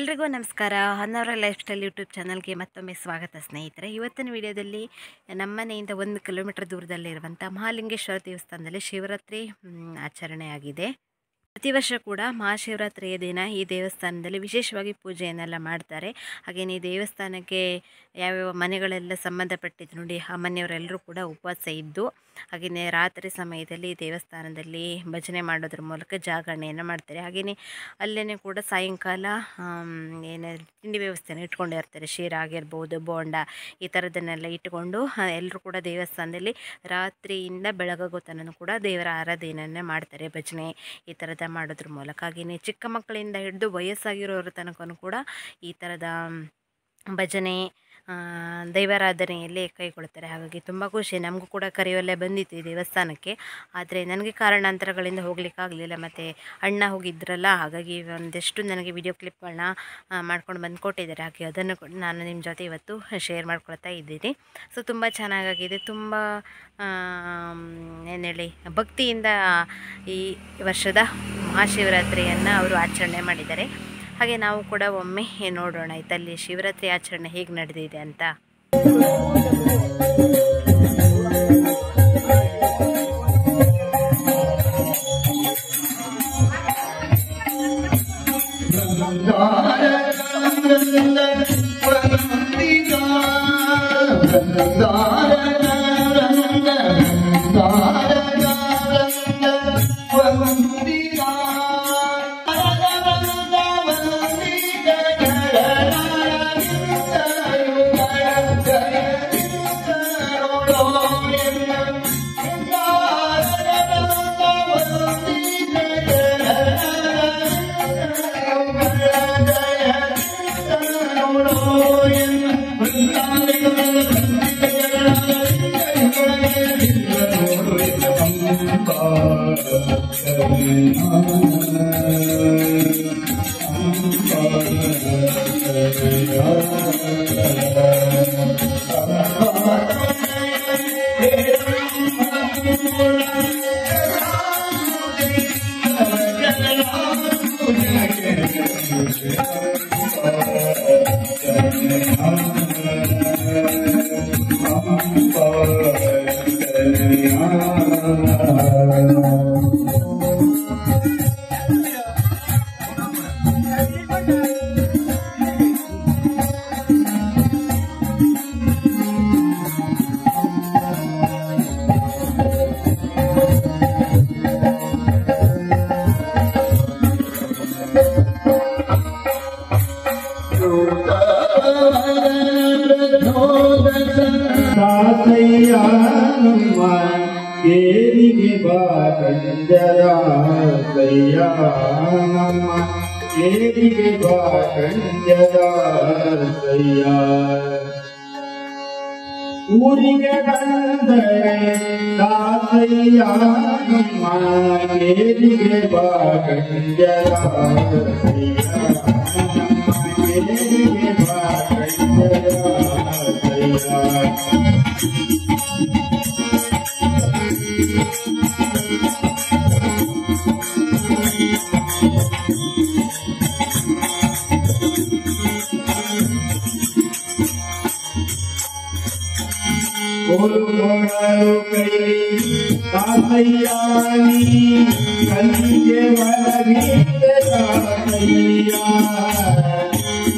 ಎಲ್ರಿಗೂ ನಮಸ್ಕಾರ. Honnavar life style YouTube ಚಾನಲ್ಗೆ ಮತ್ತೊಮ್ಮೆ ಸ್ವಾಗತ ಸ್ನೇಹಿತರೆ. ಇವತ್ತಿನ ವಿಡಿಯೋದಲ್ಲಿ ನಮ್ಮನೆಯಿಂದ 1 ಕಿಲೋಮೀಟರ್ ದೂರದಲ್ಲಿರುವಂಥ ಮಹಾಲಿಂಗೇಶ್ವರ ದೇವಸ್ಥಾನದಲ್ಲಿ ಶಿವರಾತ್ರಿ ಆಚರಣೆ ಆಗಿದೆ. ಪ್ರತಿ ವರ್ಷ ಕೂಡ ಮಹಾಶಿವರಾತ್ರಿಯ ದಿನ ಈ ದೇವಸ್ಥಾನದಲ್ಲಿ ವಿಶೇಷವಾಗಿ ಪೂಜೆಯನ್ನೆಲ್ಲ ಮಾಡ್ತಾರೆ. ಹಾಗೆಯೇ ಈ ದೇವಸ್ಥಾನಕ್ಕೆ ಯಾವ್ಯಾವ ಮನೆಗಳೆಲ್ಲ ಸಂಬಂಧಪಟ್ಟಿದ್ದು ನೋಡಿ, ಆ ಮನೆಯವರೆಲ್ಲರೂ ಕೂಡ ಉಪವಾಸ ಇದ್ದು ಹಾಗೆಯೇ ರಾತ್ರಿ ಸಮಯದಲ್ಲಿ ದೇವಸ್ಥಾನದಲ್ಲಿ ಭಜನೆ ಮಾಡೋದ್ರ ಮೂಲಕ ಜಾಗರಣೆಯನ್ನು ಮಾಡ್ತಾರೆ. ಹಾಗೆಯೇ ಅಲ್ಲೇ ಕೂಡ ಸಾಯಂಕಾಲ ತಿಂಡಿ ವ್ಯವಸ್ಥೆನ ಇಟ್ಕೊಂಡಿರ್ತಾರೆ. ಶೀರ ಆಗಿರ್ಬೋದು, ಬೋಂಡ ಈ ಥರದನ್ನೆಲ್ಲ ಇಟ್ಕೊಂಡು ಎಲ್ಲರೂ ಕೂಡ ದೇವಸ್ಥಾನದಲ್ಲಿ ರಾತ್ರಿಯಿಂದ ಬೆಳಗಾಗೋ ತನಕ ಕೂಡ ದೇವರ ಆರಾಧನೆಯನ್ನು ಮಾಡ್ತಾರೆ. ಭಜನೆ ಈ ಥರದ ಮಾಡೋದ್ರ ಮೂಲಕ. ಹಾಗೆಯೇ ಚಿಕ್ಕ ಮಕ್ಕಳಿಂದ ಹಿಡಿದು ವಯಸ್ಸಾಗಿರೋರ ತನಕ ಕೂಡ ಈ ಥರದ ಭಜನೆ ದೈವಾರಾಧನೆಯಲ್ಲಿ ಕೈಗೊಳ್ತಾರೆ. ಹಾಗಾಗಿ ತುಂಬ ಖುಷಿ. ನಮಗೂ ಕೂಡ ಕರೆಯಲ್ಲೇ ಬಂದಿತ್ತು ಈ ದೇವಸ್ಥಾನಕ್ಕೆ. ಆದರೆ ನನಗೆ ಕಾರಣಾಂತರಗಳಿಂದ ಹೋಗ್ಲಿಕ್ಕಾಗಲಿಲ್ಲ. ಮತ್ತು ಅಣ್ಣ ಹೋಗಿದ್ರಲ್ಲ, ಹಾಗಾಗಿ ಒಂದಷ್ಟು ನನಗೆ ವಿಡಿಯೋ ಕ್ಲಿಪ್ಗಳನ್ನ ಮಾಡ್ಕೊಂಡು ಬಂದು ಕೊಟ್ಟಿದ್ದಾರೆ. ಹಾಗೆ ಅದನ್ನು ನಾನು ನಿಮ್ಮ ಜೊತೆ ಇವತ್ತು ಶೇರ್ ಮಾಡ್ಕೊಳ್ತಾ ಇದ್ದೀನಿ. ಸೊ ತುಂಬ ಚೆನ್ನಾಗಾಗಿದೆ. ತುಂಬ ಏನು ಹೇಳಿ, ಭಕ್ತಿಯಿಂದ ಈ ವರ್ಷದ ಮಹಾಶಿವರಾತ್ರಿಯನ್ನು ಅವರು ಆಚರಣೆ ಮಾಡಿದ್ದಾರೆ. ಹಾಗೆ ನಾವು ಕೂಡ ಒಮ್ಮೆ ನೋಡೋಣ ಆಯ್ತು ಅಲ್ಲಿ ಶಿವರಾತ್ರಿ ಆಚರಣೆ ಹೇಗೆ ನಡೆದಿದೆ ಅಂತ. ಕೇರಿಗೆ ಬಾಕಂಜರ ಸಯ್ಯಾನಮ್ಮ, ಕೇರಿಗೆ ಬಾಕಂಜರ ಸಯ್ಯ. ಊರಿಗೆ ಬಂದರೆ ದಾಸಯ್ಯಾನಮ್ಮ, ಕೇರಿಗೆ ಬಾಕಂಜರ ಸಯ್ಯ, ಕೇರಿಗೆ ಬಾಕಂಜರ ಸಯ್ಯ. ಕೊಡುಗೊಳಲು ಕೈ ತಾತಯ್ಯಾನಿ, ಕಲ್ಲಿಗೆ ಒಳಗಿದ್ದ ತಾತಯ್ಯ.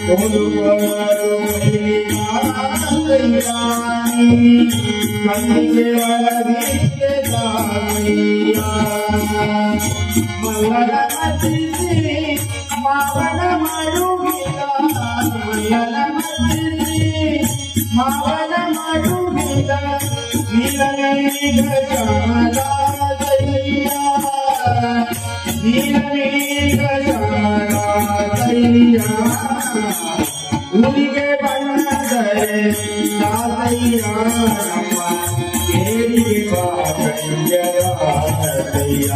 ಕೊಡುಗೊಳಲು ಕೈ ತಾತಯ್ಯಾನಿ, ಕಲ್ಲಿಗೆ ಒಳಗಿದ್ದ ತಾತಯ್ಯ. ಮಲ್ಲನ ಮತ್ತಿಸಿ ಮಾವನ ಮಾಡುವಿದ, ಮಲ್ಲನ ಮತ್ತಿಸಿ ಮಾವನ ಮಾಡುವಿದ, ನೀಲಮೇಘ ಚಾಮರಾಜಯ್ಯ, ನೀಲಮೇಘ ಚಾಮರಾಜಯ್ಯ. ಊರಿಗೆ ಬಂದರೆ ತಾತಯ್ಯ ನಮ್ಮ, ಕೇರಿಗೆ ಬಾಕಂಜರ ಸಯ್ಯ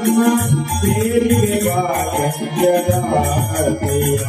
ನಮ್ಮ, ಕೇರಿಗೆ ಬಾಕಂಜರ ಸಯ್ಯ.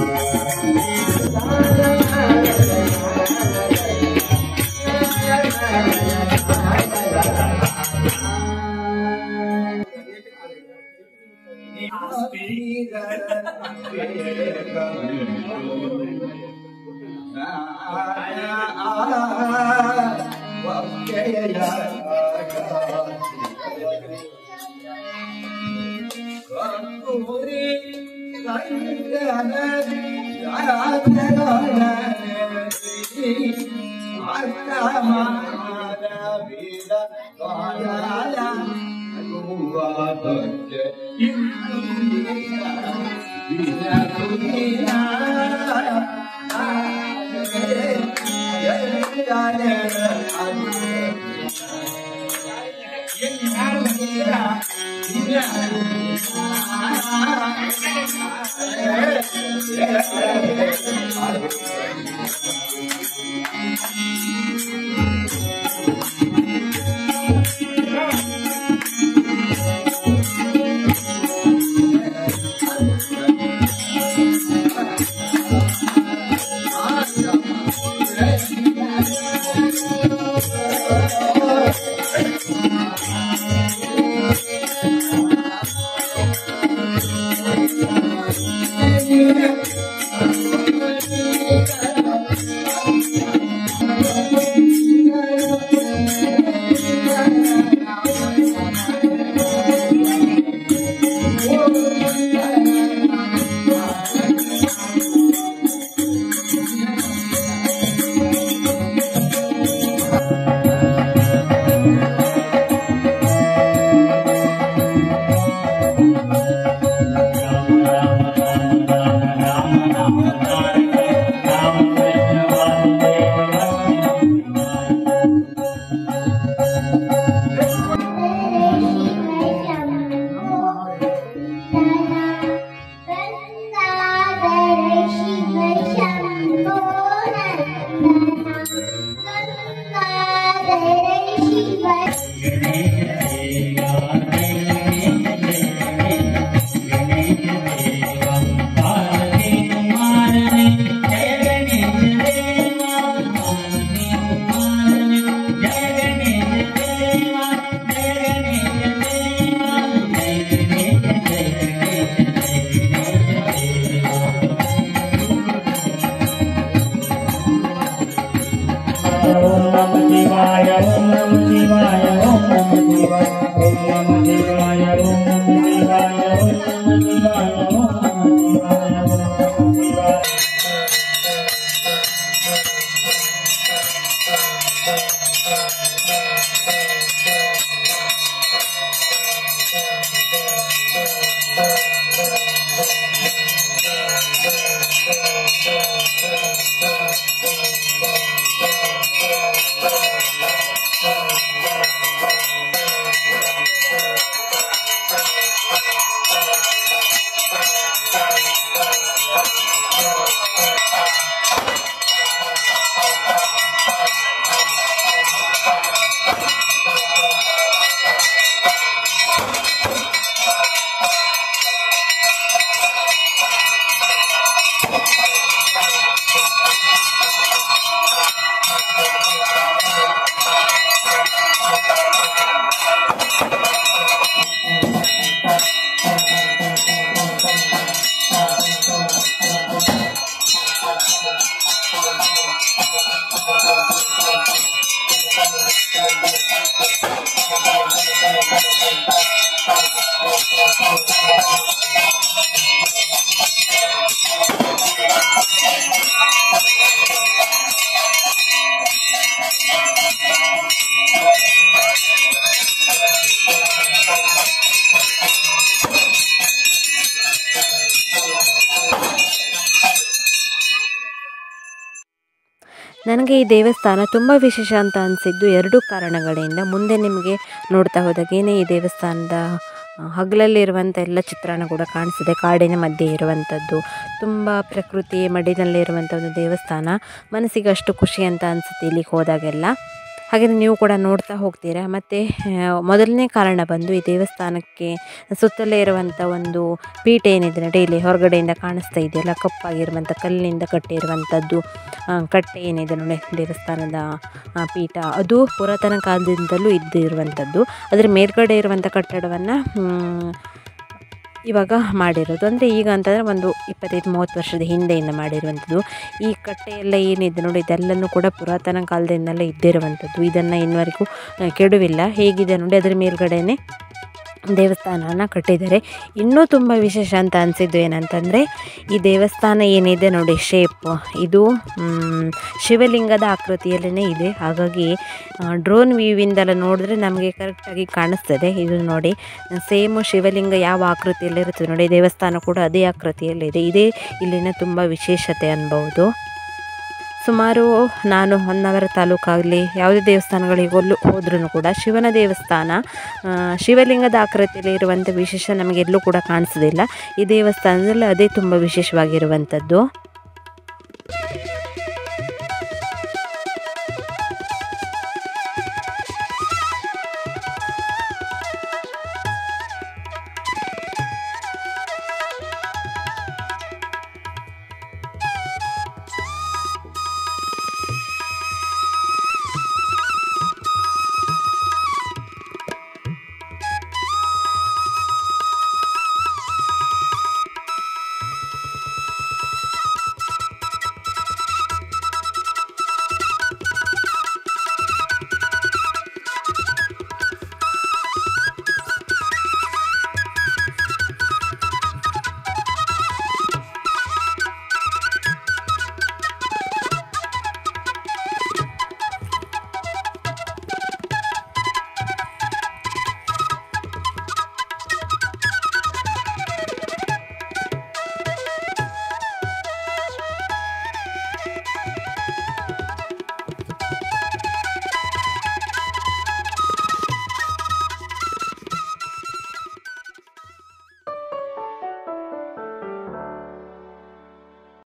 ನನಗೆ ಈ ದೇವಸ್ಥಾನ ತುಂಬ ವಿಶೇಷ ಅಂತ ಅನಿಸಿದ್ದು ಎರಡು ಕಾರಣಗಳಿಂದ. ಮುಂದೆ ನಿಮಗೆ ನೋಡ್ತಾ ಹೋದಾಗೇನೆ ಈ ದೇವಸ್ಥಾನದ ಹಗಲಲ್ಲಿರುವಂಥ ಎಲ್ಲ ಚಿತ್ರಣ ಕೂಡ ಕಾಣಿಸಿದೆ. ಕಾಡಿನ ಮಧ್ಯೆ ಇರುವಂಥದ್ದು, ತುಂಬ ಪ್ರಕೃತಿ ಮಡಿನಲ್ಲಿರುವಂಥ ಒಂದು ದೇವಸ್ಥಾನ. ಮನಸ್ಸಿಗೆ ಅಷ್ಟು ಖುಷಿ ಅಂತ ಅನಿಸುತ್ತೆ ಇಲ್ಲಿಗೆ ಹೋದಾಗೆಲ್ಲ. ಹಾಗೆಯೇ ನೀವು ಕೂಡ ನೋಡ್ತಾ ಹೋಗ್ತೀರಾ. ಮತ್ತು ಮೊದಲನೇ ಕಾರಣ ಬಂದು ಈ ದೇವಸ್ಥಾನಕ್ಕೆ ಸುತ್ತಲೇ ಇರುವಂಥ ಒಂದು ಪೀಠ ಏನಿದೆ ನೋಡಿ, ಇಲ್ಲಿ ಹೊರಗಡೆಯಿಂದ ಕಾಣಿಸ್ತಾ ಇದೆಯಲ್ಲ, ಕಪ್ಪಾಗಿರುವಂಥ ಕಲ್ಲಿನಿಂದ ಕಟ್ಟಿರುವಂಥದ್ದು ಕಟ್ಟೆ ಏನಿದೆ ನೋಡಿ ದೇವಸ್ಥಾನದ ಪೀಠ, ಅದು ಪುರಾತನ ಕಾಲದಿಂದಲೂ ಇದ್ದಿರುವಂಥದ್ದು. ಅದರ ಮೇಲ್ಗಡೆ ಇರುವಂಥ ಕಟ್ಟಡವನ್ನು ಇವಾಗ ಮಾಡಿರೋದು. ಅಂದರೆ ಈಗ ಅಂತಂದರೆ ಒಂದು 25-30 ವರ್ಷದ ಹಿಂದೆಯಿಂದ ಮಾಡಿರುವಂಥದ್ದು. ಈ ಕಟ್ಟೆಯೆಲ್ಲ ಏನಿದೆ ನೋಡಿ, ಇದೆಲ್ಲನೂ ಕೂಡ ಪುರಾತನ ಕಾಲದಿಂದಲೇ ಇದ್ದಿರುವಂಥದ್ದು. ಇದನ್ನು ಇನ್ನುವರೆಗೂ ಕೆಡುವಿಲ್ಲ. ಹೇಗಿದೆ ನೋಡಿ, ಅದರ ಮೇಲ್ಗಡೆನೇ ದೇವಸ್ಥಾನವನ್ನು ಕಟ್ಟಿದ್ದಾರೆ. ಇನ್ನೂ ತುಂಬ ವಿಶೇಷ ಅಂತ ಅನಿಸಿದ್ದು ಏನಂತಂದರೆ, ಈ ದೇವಸ್ಥಾನ ಏನಿದೆ ನೋಡಿ, ಶೇಪ್ ಇದು ಶಿವಲಿಂಗದ ಆಕೃತಿಯಲ್ಲೇ ಇದೆ. ಹಾಗಾಗಿ ಡ್ರೋನ್ ವ್ಯೂವಿಂದೆಲ್ಲ ನೋಡಿದ್ರೆ ನಮಗೆ ಕರೆಕ್ಟಾಗಿ ಕಾಣಿಸ್ತದೆ. ಇದು ನೋಡಿ, ಸೇಮು ಶಿವಲಿಂಗ ಯಾವ ಆಕೃತಿಯಲ್ಲಿರುತ್ತೆ ನೋಡಿ, ದೇವಸ್ಥಾನ ಕೂಡ ಅದೇ ಆಕೃತಿಯಲ್ಲಿದೆ. ಇದೇ ಇಲ್ಲಿನ ತುಂಬ ವಿಶೇಷತೆ ಅನ್ಬೋದು. ಸುಮಾರು ನಾನು ಹೊನ್ನಾವರ ತಾಲೂಕಾಗಲಿ ಯಾವುದೇ ದೇವಸ್ಥಾನಗಳಿಗೆ ಹೋದ್ರೂ ಕೂಡ ಶಿವನ ದೇವಸ್ಥಾನ ಶಿವಲಿಂಗದ ಆಕೃತಿಯಲ್ಲಿ ಇರುವಂಥ ವಿಶೇಷ ನಮಗೆಲ್ಲೂ ಕೂಡ ಕಾಣಿಸೋದಿಲ್ಲ. ಈ ದೇವಸ್ಥಾನದಲ್ಲಿ ಅದೇ ತುಂಬ ವಿಶೇಷವಾಗಿರುವಂಥದ್ದು.